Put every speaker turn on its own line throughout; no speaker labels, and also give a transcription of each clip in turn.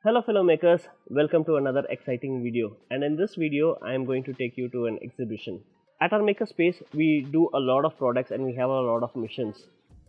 Hello fellow makers, welcome to another exciting video, and in this video I am going to take you to an exhibition. At our makerspace we do a lot of products and we have a lot of missions,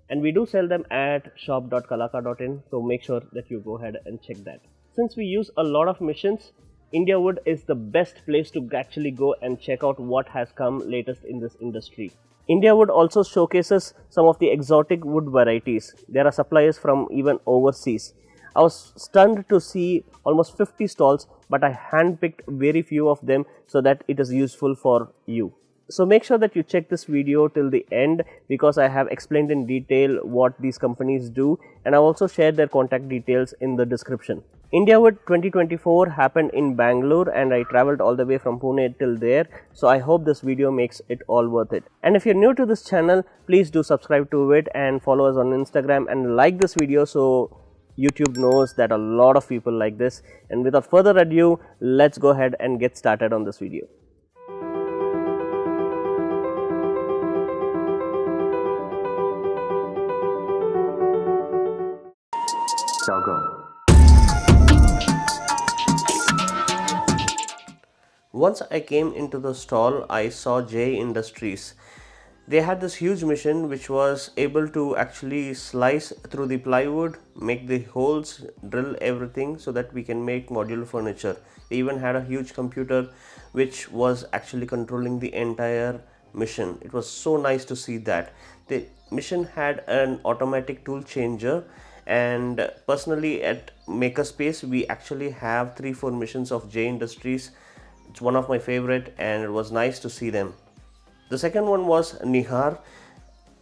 and we do sell them at shop.kalaka.in, so make sure that you go ahead and check that. Since we use a lot of missions, India Wood is the best place to actually go and check out what has come latest in this industry. India Wood also showcases some of the exotic wood varieties. There are suppliers from even overseas. I was stunned to see almost 50 stalls, but I handpicked very few of them so that it is useful for you. So make sure that you check this video till the end, because I have explained in detail what these companies do, and I also shared their contact details in the description. India Wood 2024 happened in Bangalore and I travelled all the way from Pune till there, so I hope this video makes it all worth it. And if you're new to this channel, please do subscribe to it and follow us on Instagram and like this video so YouTube knows that a lot of people like this. And without further ado, let's go ahead and get started on this video. Shall go. Once I came into the stall, I saw J Industries. They had this huge machine which was able to actually slice through the plywood, make the holes, drill everything so that we can make modular furniture. They even had a huge computer which was actually controlling the entire machine. It was so nice to see that. The machine had an automatic tool changer, and personally at Makerspace we actually have 3-4 machines of J Industries. It's one of my favorite and it was nice to see them. The second one was Nihar,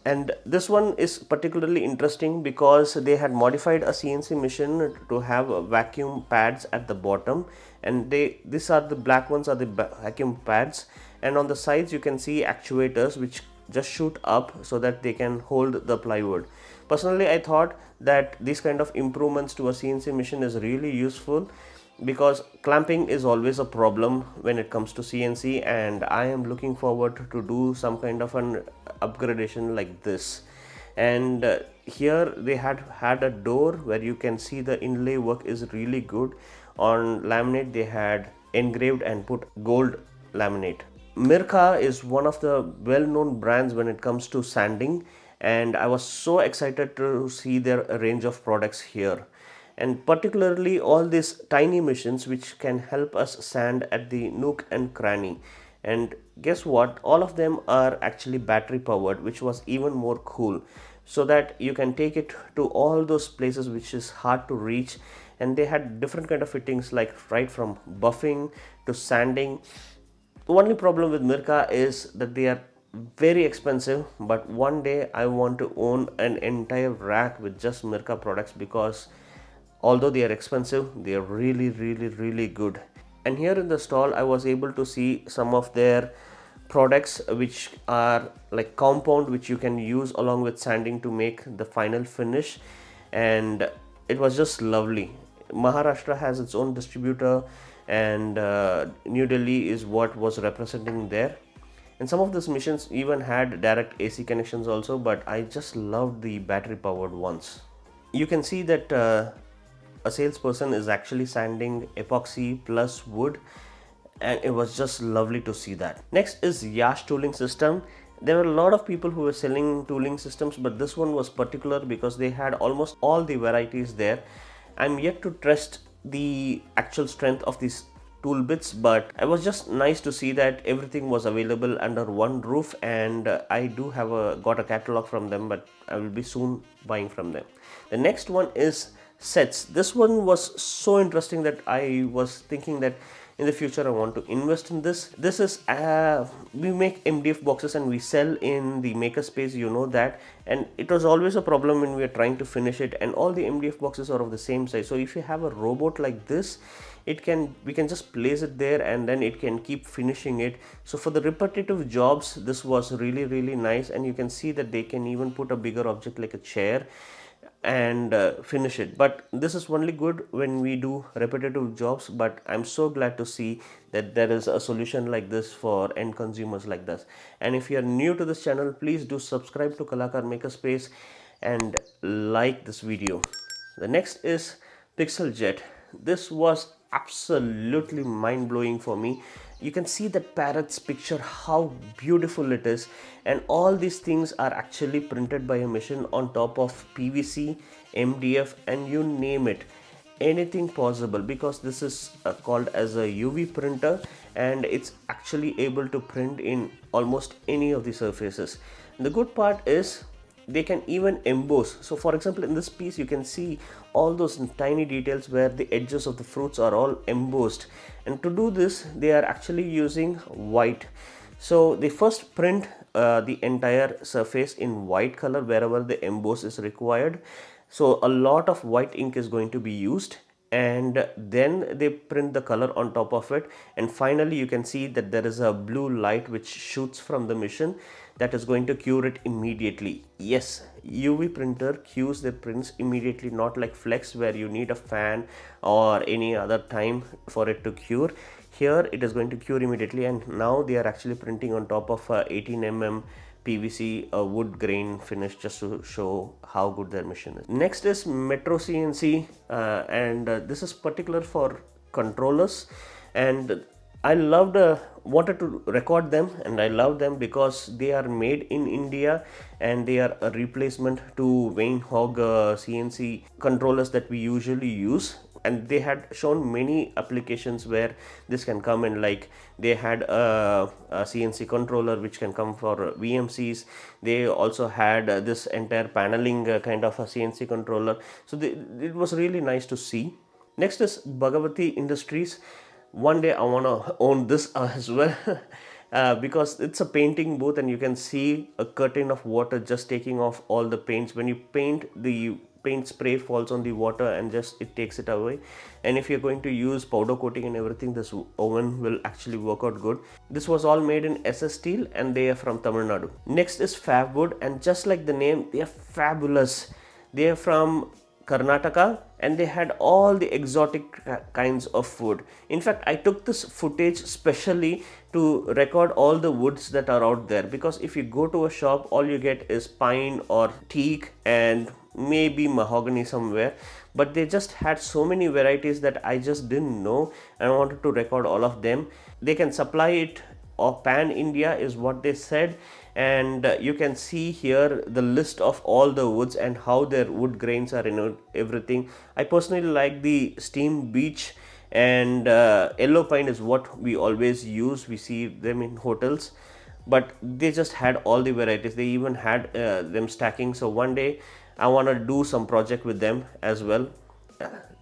and this one is particularly interesting because they had modified a CNC machine to have vacuum pads at the bottom, and these are the black ones are the vacuum pads, and on the sides you can see actuators which just shoot up so that they can hold the plywood. Personally, I thought that these kind of improvements to a CNC machine is really useful, because clamping is always a problem when it comes to CNC, and I am looking forward to do some kind of an upgradation like this. And here they had a door where you can see the inlay work is really good. On laminate they had engraved and put gold laminate. Mirka is one of the well-known brands when it comes to sanding, and I was so excited to see their range of products here, and particularly all these tiny machines which can help us sand at the nook and cranny. And guess what, all of them are actually battery powered, which was even more cool, so that you can take it to all those places which is hard to reach. And they had different kind of fittings, like right from buffing to sanding. The only problem with Mirka is that they are very expensive, but one day I want to own an entire rack with just Mirka products, because although they are expensive, they are really good. And here in the stall I was able to see some of their products which are like compound, which you can use along with sanding to make the final finish, and it was just lovely. Maharashtra has its own distributor, and New Delhi is what was representing there. And some of these machines even had direct AC connections also, but I just loved the battery powered ones. You can see that a salesperson is actually sanding epoxy plus wood, and it was just lovely to see that. Next is Yash tooling system. There were a lot of people who were selling tooling systems, but this one was particular because they had almost all the varieties there. I'm yet to test the actual strength of these tool bits, but it was just nice to see that everything was available under one roof. And I do have got a catalog from them, but I will be soon buying from them. The next one is sets. This one was so interesting that I was thinking that in the future I want to invest in this. This is we make MDF boxes and we sell in the makerspace, you know that, and it was always a problem when we are trying to finish it, and all the MDF boxes are of the same size. So if you have a robot like this, we can just place it there and then it can keep finishing it. So for the repetitive jobs, this was really nice, and you can see that they can even put a bigger object like a chair and finish it. But this is only good when we do repetitive jobs, but I'm so glad to see that there is a solution like this for end consumers like this. And if you are new to this channel, please do subscribe to Kalakar Makerspace and like this video. The next is Pixel Jet. This was absolutely mind-blowing for me. You can see that parrot's picture, how beautiful it is, and all these things are actually printed by a machine on top of PVC, MDF, and you name it, anything possible, because this is called as a UV printer, and it's actually able to print in almost any of the surfaces. The good part is they can even emboss. So for example, in this piece you can see all those tiny details where the edges of the fruits are all embossed, and to do this they are actually using white. So they first print the entire surface in white color wherever the emboss is required. So a lot of white ink is going to be used, and then they print the color on top of it, and finally you can see that there is a blue light which shoots from the machine that is going to cure it immediately. Yes, UV printer cures the prints immediately, not like flex where you need a fan or any other time for it to cure. Here it is going to cure immediately, and now they are actually printing on top of 18 mm PVC wood grain finish, just to show how good their machine is. Next is Metro CNC, and this is particular for controllers, and I wanted to record them, and I love them because they are made in India, and they are a replacement to Wayne Hog CNC controllers that we usually use. And they had shown many applications where this can come in, like they had a CNC controller which can come for VMCs. They also had this entire paneling kind of a CNC controller. So it was really nice to see. Next is Bhagavati Industries. One day I want to own this as well. Because it's a painting booth, and you can see a curtain of water just taking off all the paints. When you paint, the paint spray falls on the water and just it takes it away. And if you're going to use powder coating and everything, this oven will actually work out good. This was all made in SS Steel, and they are from Tamil Nadu. Next is Fabwood, and just like the name, they are fabulous. They are from Karnataka, and they had all the exotic kinds of wood. In fact, I took this footage specially to record all the woods that are out there, because if you go to a shop, all you get is pine or teak and maybe mahogany somewhere, but they just had so many varieties that I just didn't know, and I wanted to record all of them. They can supply it, or pan India is what they said, and you can see here the list of all the woods and how their wood grains are in everything. I personally like the steam beech, and yellow pine is what we always use. We see them in hotels, but they just had all the varieties. They even had them stacking. So one day I want to do some project with them as well.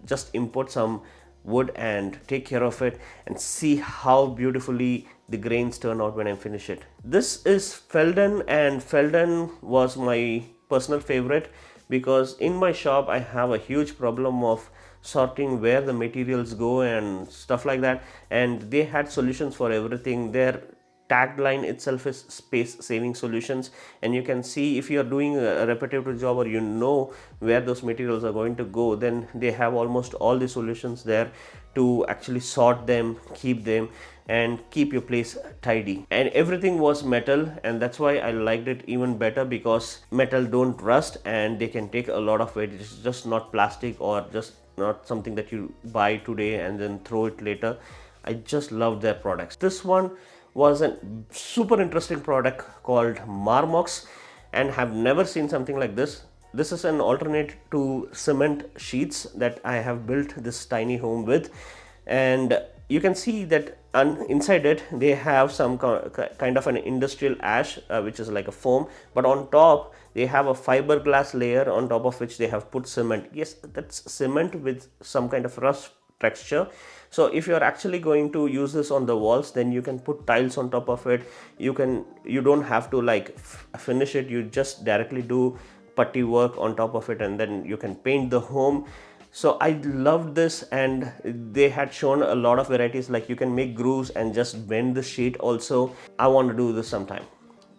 Just import some wood and take care of it, and see how beautifully the grains turn out when I finish it. This is Felden, and Felden was my personal favorite because in my shop I have a huge problem of sorting where the materials go and stuff like that, and they had solutions for everything. Their tagline itself is space saving solutions, and you can see if you are doing a repetitive job, or you know where those materials are going to go, then they have almost all the solutions there to actually sort them, keep them, and keep your place tidy. And everything was metal, and that's why I liked it even better, because metal don't rust and they can take a lot of weight. It's just not plastic, or just not something that you buy today and then throw it later. I just love their products. This one was a super interesting product called Marmox, and have never seen something like this. This is an alternate to cement sheets that I have built this tiny home with, and you can see that inside it they have some kind of an industrial ash, which is like a foam, but on top they have a fiberglass layer on top of which they have put cement. Yes, that's cement with some kind of rust texture. So if you are actually going to use this on the walls, then you can put tiles on top of it. You don't have to like finish it, you just directly do putty work on top of it, and then you can paint the home. So I loved this, and they had shown a lot of varieties, like you can make grooves and just bend the sheet also. I want to do this sometime.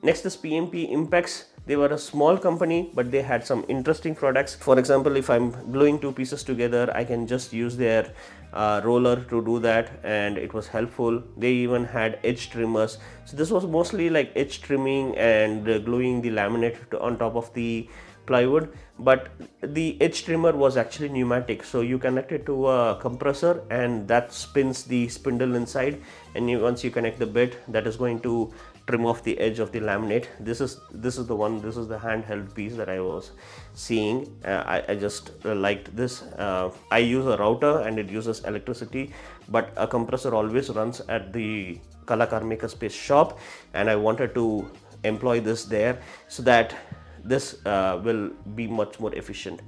Next is PMP Impex. They were a small company, but they had some interesting products. For example, if I'm gluing two pieces together, I can just use their roller to do that, and it was helpful. They even had edge trimmers. So this was mostly like edge trimming and gluing the laminate on top of the plywood, but the edge trimmer was actually pneumatic, so you connect it to a compressor and that spins the spindle inside, and once you connect the bit, that is going to trim off the edge of the laminate. This is the one, this is the handheld piece that I was seeing. I just liked this. I use a router and it uses electricity, but a compressor always runs at the Kalakar Makerspace shop, and I wanted to employ this there so that this will be much more efficient.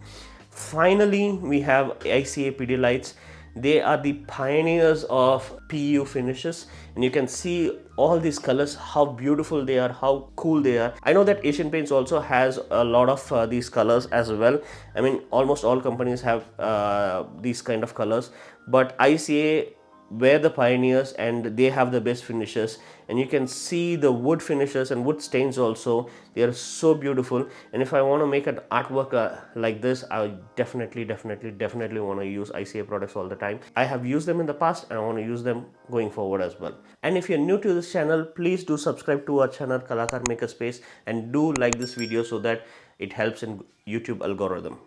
Finally, we have ICA Pidilites. They are the pioneers of PU finishes, and you can see all these colors, how beautiful they are, how cool they are. I know that Asian Paints also has a lot of these colors as well. I mean, almost all companies have these kind of colors, but ICA were the pioneers and they have the best finishes, and you can see the wood finishes and wood stains also. They are so beautiful, and if I want to make an artwork like this, I definitely want to use ICA products all the time. I have used them in the past and I want to use them going forward as well. And if you're new to this channel, please do subscribe to our channel Kalakar Makerspace, and do like this video so that it helps in YouTube algorithm.